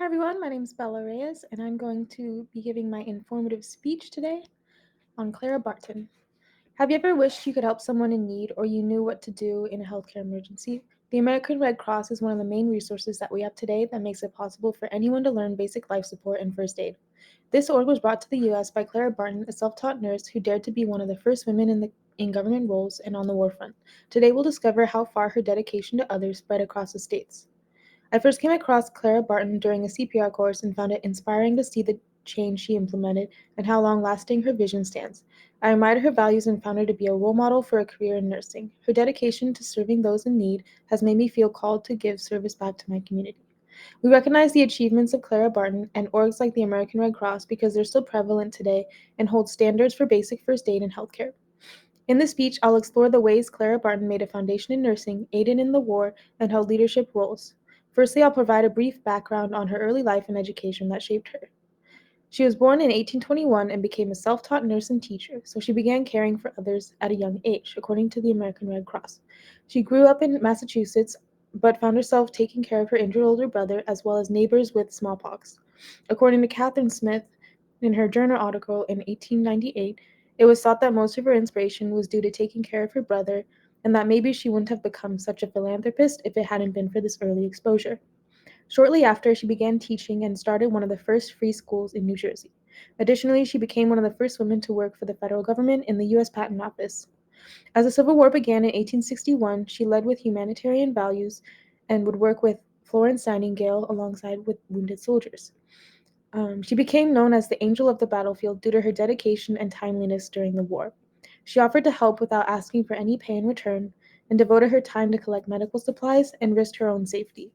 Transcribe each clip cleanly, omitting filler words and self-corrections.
Hi everyone, my name is Bella Reyes, and I'm going to be giving my informative speech today on Clara Barton. Have you ever wished you could help someone in need or you knew what to do in a healthcare emergency? The American Red Cross is one of the main resources that we have today that makes it possible for anyone to learn basic life support and first aid. This org was brought to the U.S. by Clara Barton, a self-taught nurse who dared to be one of the first women in government roles and on the war front. Today we'll discover how far her dedication to others spread across the states. I first came across Clara Barton during a CPR course and found it inspiring to see the change she implemented and how long lasting her vision stands. I admired her values and found her to be a role model for a career in nursing. Her dedication to serving those in need has made me feel called to give service back to my community. We recognize the achievements of Clara Barton and orgs like the American Red Cross because they're still prevalent today and hold standards for basic first aid and healthcare. In this speech, I'll explore the ways Clara Barton made a foundation in nursing, aided in the war, and held leadership roles. Firstly, I'll provide a brief background on her early life and education that shaped her. She was born in 1821 and became a self-taught nurse and teacher, so she began caring for others at a young age, according to the American Red Cross. She grew up in Massachusetts, but found herself taking care of her injured older brother as well as neighbors with smallpox. According to Catherine Smith, in her journal article in 1898, it was thought that most of her inspiration was due to taking care of her brother, and that maybe she wouldn't have become such a philanthropist if it hadn't been for this early exposure. Shortly after, she began teaching and started one of the first free schools in New Jersey. Additionally, she became one of the first women to work for the federal government in the U.S. Patent Office. As the Civil War began in 1861, she led with humanitarian values and would work with Florence Nightingale alongside with wounded soldiers. She became known as the Angel of the Battlefield due to her dedication and timeliness during the war. She offered to help without asking for any pay in return and devoted her time to collect medical supplies and risked her own safety.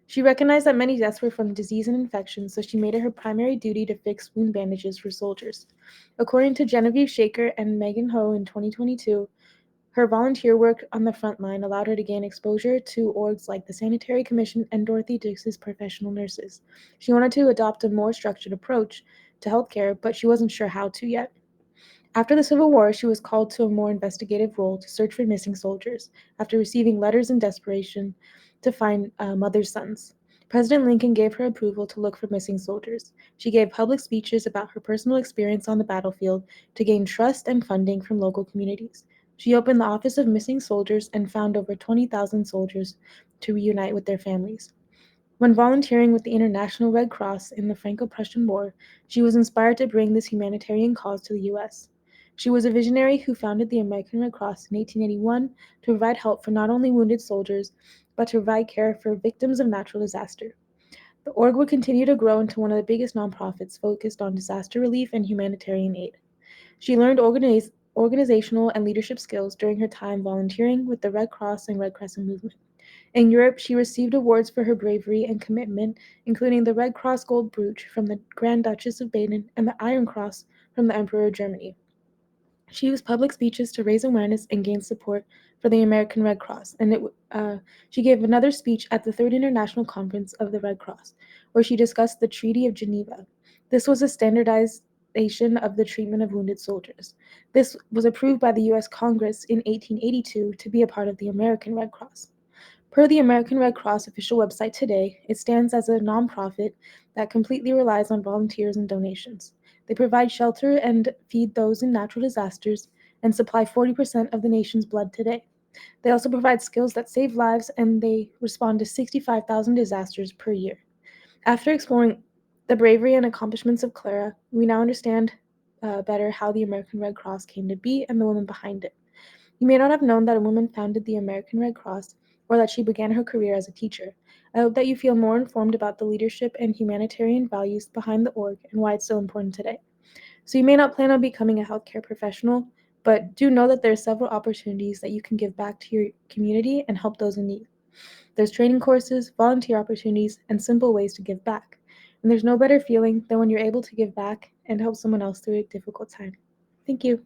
She recognized that many deaths were from disease and infection, so she made it her primary duty to fix wound bandages for soldiers. According to Genevieve Shaker and Megan Ho in 2022, her volunteer work on the front line allowed her to gain exposure to orgs like the Sanitary Commission and Dorothy Dix's professional nurses. She wanted to adopt a more structured approach to healthcare, but she wasn't sure how to yet. After the Civil War, she was called to a more investigative role to search for missing soldiers, after receiving letters in desperation to find mother's sons. President Lincoln gave her approval to look for missing soldiers. She gave public speeches about her personal experience on the battlefield to gain trust and funding from local communities. She opened the Office of Missing Soldiers and found over 20,000 soldiers to reunite with their families. When volunteering with the International Red Cross in the Franco-Prussian War, she was inspired to bring this humanitarian cause to the U.S. She was a visionary who founded the American Red Cross in 1881 to provide help for not only wounded soldiers, but to provide care for victims of natural disaster. The org would continue to grow into one of the biggest nonprofits focused on disaster relief and humanitarian aid. She learned organizational and leadership skills during her time volunteering with the Red Cross and Red Crescent movement. In Europe, she received awards for her bravery and commitment, including the Red Cross Gold Brooch from the Grand Duchess of Baden and the Iron Cross from the Emperor of Germany. She used public speeches to raise awareness and gain support for the American Red Cross, and she gave another speech at the Third International Conference of the Red Cross, where she discussed the Treaty of Geneva. This was a standardization of the treatment of wounded soldiers. This was approved by the U.S. Congress in 1882 to be a part of the American Red Cross. Per the American Red Cross official website today, it stands as a nonprofit that completely relies on volunteers and donations. They provide shelter and feed those in natural disasters and supply 40% of the nation's blood today. They also provide skills that save lives and they respond to 65,000 disasters per year. After exploring the bravery and accomplishments of Clara, we now understand better how the American Red Cross came to be and the women behind it. You may not have known that a woman founded the American Red Cross or that she began her career as a teacher. I hope that you feel more informed about the leadership and humanitarian values behind the org and why it's so important today. So you may not plan on becoming a healthcare professional, but do know that there are several opportunities that you can give back to your community and help those in need. There's training courses, volunteer opportunities, and simple ways to give back. And there's no better feeling than when you're able to give back and help someone else through a difficult time. Thank you.